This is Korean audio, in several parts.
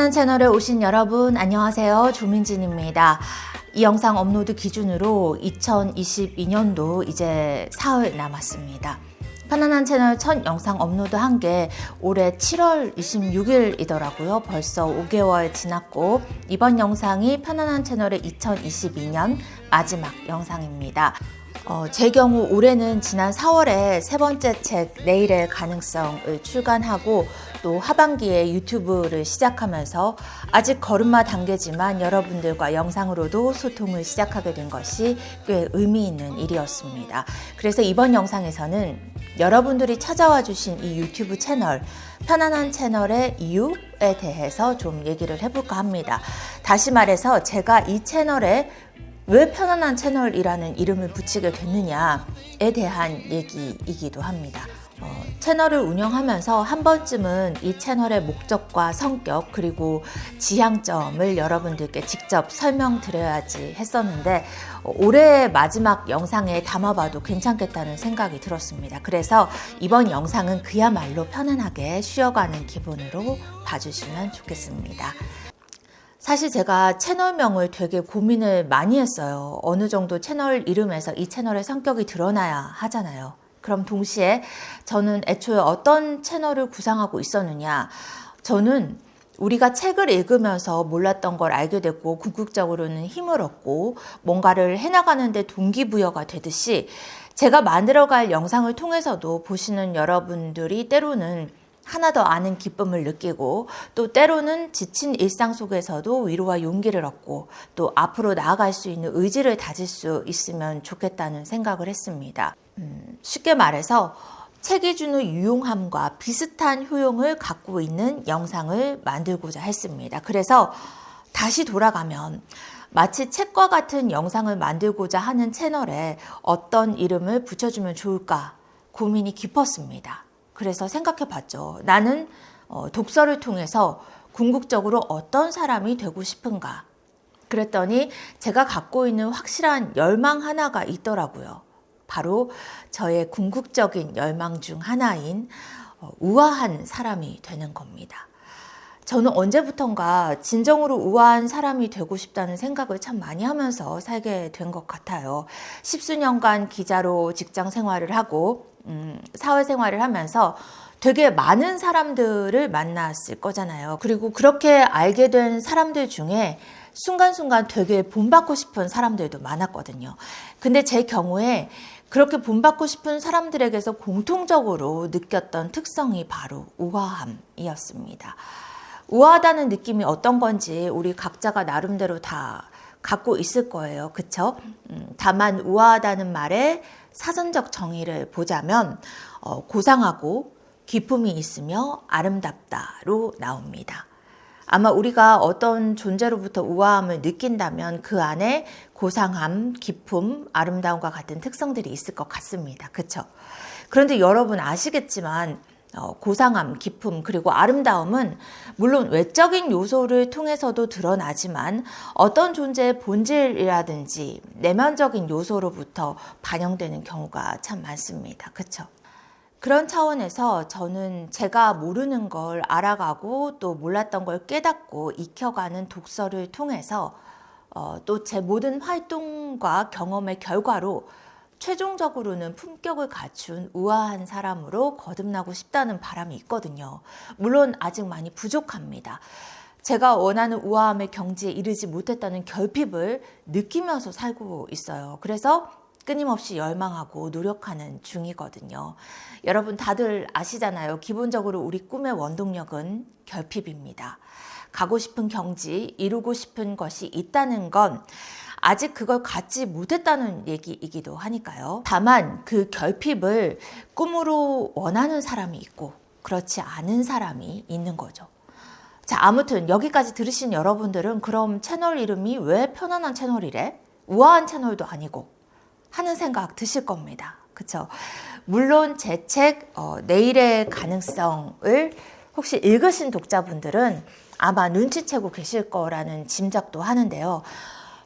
편안한 채널에 오신 여러분 안녕하세요. 조민진입니다. 이 영상 업로드 기준으로 2022년도 이제 사흘 남았습니다. 편안한 채널 첫 영상 업로드한 게 올해 7월 26일이더라고요. 벌써 5개월 지났고 이번 영상이 편안한 채널의 2022년 마지막 영상입니다. 제 경우 올해는 지난 4월에 세 번째 책 내일의 가능성을 출간하고 또 하반기에 유튜브를 시작하면서 아직 걸음마 단계지만 여러분들과 영상으로도 소통을 시작하게 된 것이 꽤 의미 있는 일이었습니다. 그래서 이번 영상에서는 여러분들이 찾아와 주신 이 유튜브 채널 편안한 채널의 이유에 대해서 좀 얘기를 해볼까 합니다. 다시 말해서 제가 이 채널에 왜 편안한 채널이라는 이름을 붙이게 됐느냐에 대한 얘기이기도 합니다. 채널을 운영하면서 한 번쯤은 이 채널의 목적과 성격 그리고 지향점을 여러분들께 직접 설명드려야지 했었는데 올해의 마지막 영상에 담아봐도 괜찮겠다는 생각이 들었습니다. 그래서 이번 영상은 그야말로 편안하게 쉬어가는 기분으로 봐주시면 좋겠습니다. 사실 제가 채널명을 되게 고민을 많이 했어요. 어느 정도 채널 이름에서 이 채널의 성격이 드러나야 하잖아요. 그럼 동시에 저는 애초에 어떤 채널을 구상하고 있었느냐. 저는 우리가 책을 읽으면서 몰랐던 걸 알게 됐고 궁극적으로는 힘을 얻고 뭔가를 해나가는 데 동기부여가 되듯이 제가 만들어갈 영상을 통해서도 보시는 여러분들이 때로는 하나 더 아는 기쁨을 느끼고 또 때로는 지친 일상 속에서도 위로와 용기를 얻고 또 앞으로 나아갈 수 있는 의지를 다질 수 있으면 좋겠다는 생각을 했습니다. 쉽게 말해서 책이 주는 유용함과 비슷한 효용을 갖고 있는 영상을 만들고자 했습니다. 그래서 다시 돌아가면 마치 책과 같은 영상을 만들고자 하는 채널에 어떤 이름을 붙여주면 좋을까 고민이 깊었습니다. 그래서 생각해 봤죠. 나는 독서를 통해서 궁극적으로 어떤 사람이 되고 싶은가? 그랬더니 제가 갖고 있는 확실한 열망 하나가 있더라고요. 바로 저의 궁극적인 열망 중 하나인 우아한 사람이 되는 겁니다. 저는 언제부턴가 진정으로 우아한 사람이 되고 싶다는 생각을 참 많이 하면서 살게 된 것 같아요. 십수년간 기자로 직장 생활을 하고 사회생활을 하면서 되게 많은 사람들을 만났을 거잖아요. 그리고 그렇게 알게 된 사람들 중에 순간순간 되게 본받고 싶은 사람들도 많았거든요. 근데 제 경우에 그렇게 본받고 싶은 사람들에게서 공통적으로 느꼈던 특성이 바로 우아함이었습니다. 우아하다는 느낌이 어떤 건지 우리 각자가 나름대로 다 갖고 있을 거예요. 그쵸? 다만 우아하다는 말에 사전적 정의를 보자면 고상하고 기품이 있으며 아름답다로 나옵니다. 아마 우리가 어떤 존재로부터 우아함을 느낀다면 그 안에 고상함, 기품, 아름다움과 같은 특성들이 있을 것 같습니다. 그쵸? 그런데 여러분 아시겠지만 고상함, 기품, 그리고 아름다움은 물론 외적인 요소를 통해서도 드러나지만 어떤 존재의 본질이라든지 내면적인 요소로부터 반영되는 경우가 참 많습니다. 그쵸? 그런 차원에서 저는 제가 모르는 걸 알아가고 또 몰랐던 걸 깨닫고 익혀가는 독서를 통해서 또 제 모든 활동과 경험의 결과로 최종적으로는 품격을 갖춘 우아한 사람으로 거듭나고 싶다는 바람이 있거든요. 물론 아직 많이 부족합니다. 제가 원하는 우아함의 경지에 이르지 못했다는 결핍을 느끼면서 살고 있어요. 그래서 끊임없이 열망하고 노력하는 중이거든요. 여러분 다들 아시잖아요. 기본적으로 우리 꿈의 원동력은 결핍입니다. 가고 싶은 경지, 이루고 싶은 것이 있다는 건 아직 그걸 갖지 못했다는 얘기이기도 하니까요. 다만 그 결핍을 꿈으로 원하는 사람이 있고 그렇지 않은 사람이 있는 거죠. 자, 아무튼 여기까지 들으신 여러분들은 그럼 채널 이름이 왜 편안한 채널이래? 우아한 채널도 아니고 하는 생각 드실 겁니다. 그쵸? 물론 제 책 내일의 가능성을 혹시 읽으신 독자분들은 아마 눈치채고 계실 거라는 짐작도 하는데요.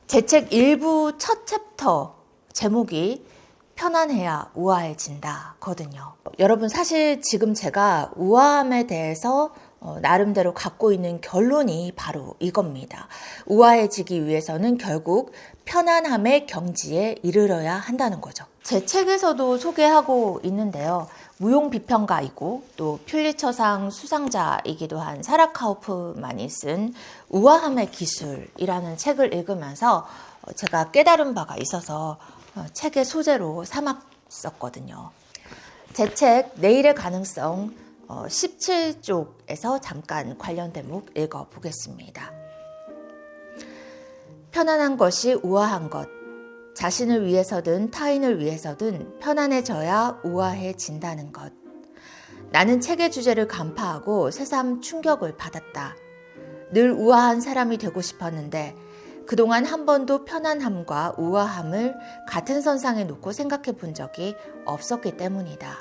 제 책 일부 첫 챕터 제목이 편안해야 우아해진다 거든요. 여러분 사실 지금 제가 우아함에 대해서 나름대로 갖고 있는 결론이 바로 이겁니다. 우아해지기 위해서는 결국 편안함의 경지에 이르러야 한다는 거죠. 제 책에서도 소개하고 있는데요. 무용비평가이고 또 퓰리처상 수상자이기도 한 사라 카우프만이 쓴 우아함의 기술이라는 책을 읽으면서 제가 깨달은 바가 있어서 책의 소재로 삼았었거든요. 제 책 내일의 가능성 17쪽에서 잠깐 관련 대목 읽어보겠습니다. 편안한 것이 우아한 것. 자신을 위해서든 타인을 위해서든 편안해져야 우아해진다는 것. 나는 책의 주제를 간파하고 새삼 충격을 받았다. 늘 우아한 사람이 되고 싶었는데 그동안 한 번도 편안함과 우아함을 같은 선상에 놓고 생각해 본 적이 없었기 때문이다.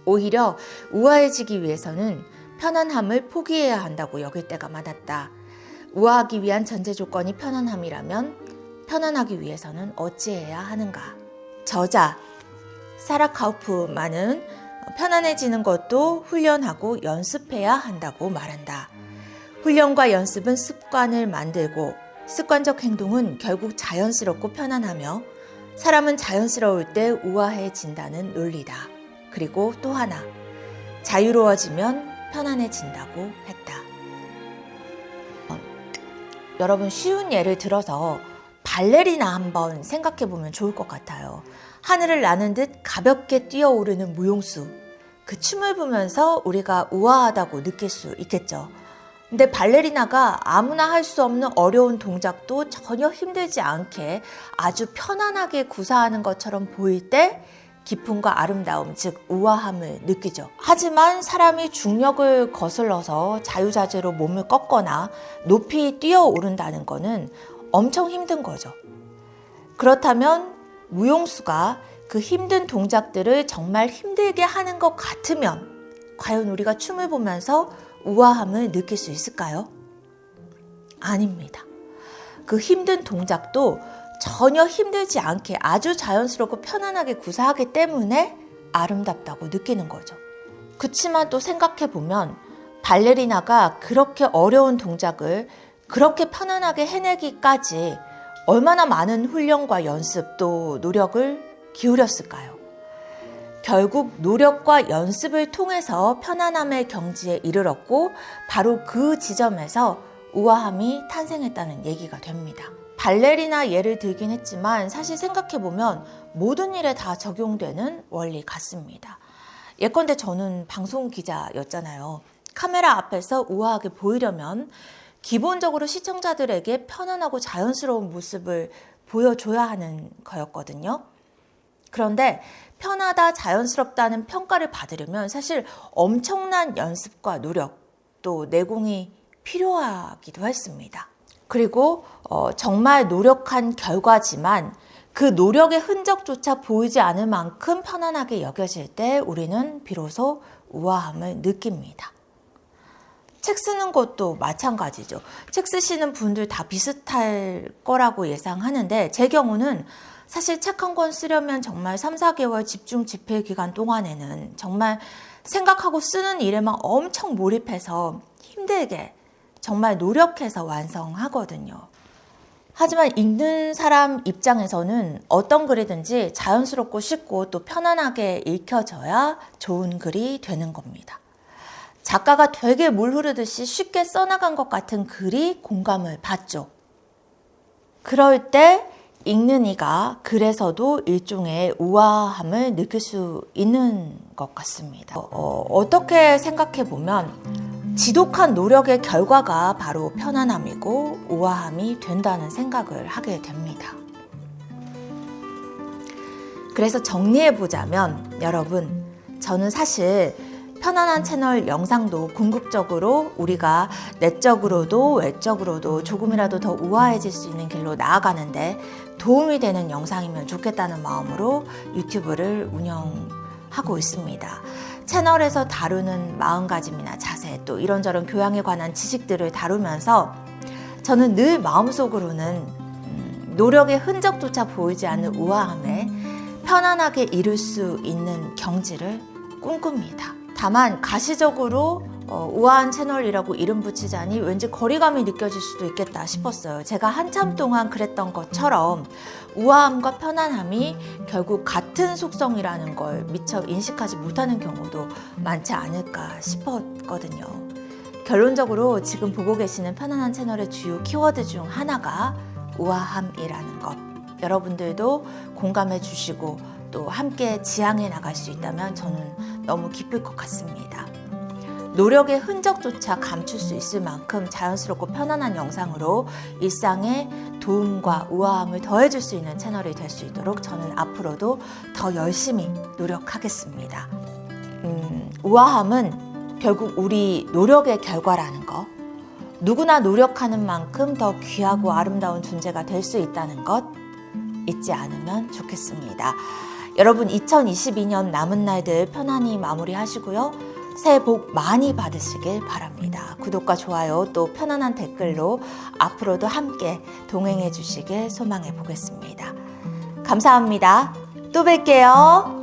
오히려 우아해지기 위해서는 편안함을 포기해야 한다고 여길 때가 많았다. 우아하기 위한 전제 조건이 편안함이라면 편안하기 위해서는 어찌해야 하는가? 저자 사라 카우프만은 편안해지는 것도 훈련하고 연습해야 한다고 말한다. 훈련과 연습은 습관을 만들고 습관적 행동은 결국 자연스럽고 편안하며 사람은 자연스러울 때 우아해진다는 논리다. 그리고 또 하나, 자유로워지면 편안해진다고 했다. 여러분 쉬운 예를 들어서 발레리나 한번 생각해 보면 좋을 것 같아요. 하늘을 나는 듯 가볍게 뛰어오르는 무용수. 그 춤을 보면서 우리가 우아하다고 느낄 수 있겠죠. 근데 발레리나가 아무나 할 수 없는 어려운 동작도 전혀 힘들지 않게 아주 편안하게 구사하는 것처럼 보일 때 기쁨과 아름다움, 즉 우아함을 느끼죠. 하지만 사람이 중력을 거슬러서 자유자재로 몸을 꺾거나 높이 뛰어오른다는 것은 엄청 힘든 거죠. 그렇다면 무용수가 그 힘든 동작들을 정말 힘들게 하는 것 같으면 과연 우리가 춤을 보면서 우아함을 느낄 수 있을까요? 아닙니다. 그 힘든 동작도 전혀 힘들지 않게 아주 자연스럽고 편안하게 구사하기 때문에 아름답다고 느끼는 거죠. 그치만 또 생각해보면 발레리나가 그렇게 어려운 동작을 그렇게 편안하게 해내기까지 얼마나 많은 훈련과 연습 또 노력을 기울였을까요? 결국 노력과 연습을 통해서 편안함의 경지에 이르렀고 바로 그 지점에서 우아함이 탄생했다는 얘기가 됩니다. 발레리나 예를 들긴 했지만 사실 생각해보면 모든 일에 다 적용되는 원리 같습니다. 예컨대 저는 방송 기자였잖아요. 카메라 앞에서 우아하게 보이려면 기본적으로 시청자들에게 편안하고 자연스러운 모습을 보여줘야 하는 거였거든요. 그런데 편하다, 자연스럽다는 평가를 받으려면 사실 엄청난 연습과 노력, 또 내공이 필요하기도 했습니다. 그리고 정말 노력한 결과지만 그 노력의 흔적조차 보이지 않을 만큼 편안하게 여겨질 때 우리는 비로소 우아함을 느낍니다. 책 쓰는 것도 마찬가지죠. 책 쓰시는 분들 다 비슷할 거라고 예상하는데 제 경우는 사실 책 한 권 쓰려면 정말 3, 4개월 집중 집필 기간 동안에는 정말 생각하고 쓰는 일에만 엄청 몰입해서 힘들게 정말 노력해서 완성하거든요. 하지만 읽는 사람 입장에서는 어떤 글이든지 자연스럽고 쉽고 또 편안하게 읽혀져야 좋은 글이 되는 겁니다. 작가가 되게 물 흐르듯이 쉽게 써나간 것 같은 글이 공감을 받죠. 그럴 때 읽는 이가 글에서도 일종의 우아함을 느낄 수 있는 것 같습니다. 어떻게 생각해보면 지독한 노력의 결과가 바로 편안함이고 우아함이 된다는 생각을 하게 됩니다. 그래서 정리해보자면 여러분, 저는 사실 편안한 채널 영상도 궁극적으로 우리가 내적으로도 외적으로도 조금이라도 더 우아해질 수 있는 길로 나아가는데 도움이 되는 영상이면 좋겠다는 마음으로 유튜브를 운영하고 있습니다. 채널에서 다루는 마음가짐이나 자세 또 이런저런 교양에 관한 지식들을 다루면서 저는 늘 마음속으로는 노력의 흔적조차 보이지 않는 우아함에 편안하게 이룰 수 있는 경지를 꿈꿉니다. 다만 가시적으로 우아한 채널이라고 이름 붙이자니 왠지 거리감이 느껴질 수도 있겠다 싶었어요. 제가 한참 동안 그랬던 것처럼 우아함과 편안함이 결국 같은 속성이라는 걸 미처 인식하지 못하는 경우도 많지 않을까 싶었거든요. 결론적으로 지금 보고 계시는 편안한 채널의 주요 키워드 중 하나가 우아함이라는 것. 여러분들도 공감해 주시고 또 함께 지향해 나갈 수 있다면 저는 너무 기쁠 것 같습니다. 노력의 흔적조차 감출 수 있을 만큼 자연스럽고 편안한 영상으로 일상에 도움과 우아함을 더해줄 수 있는 채널이 될 수 있도록 저는 앞으로도 더 열심히 노력하겠습니다. 우아함은 결국 우리 노력의 결과라는 거, 누구나 노력하는 만큼 더 귀하고 아름다운 존재가 될 수 있다는 것 잊지 않으면 좋겠습니다. 여러분 2022년 남은 날들 편안히 마무리하시고요. 새해 복 많이 받으시길 바랍니다. 구독과 좋아요 또 편안한 댓글로 앞으로도 함께 동행해 주시길 소망해 보겠습니다. 감사합니다. 또 뵐게요.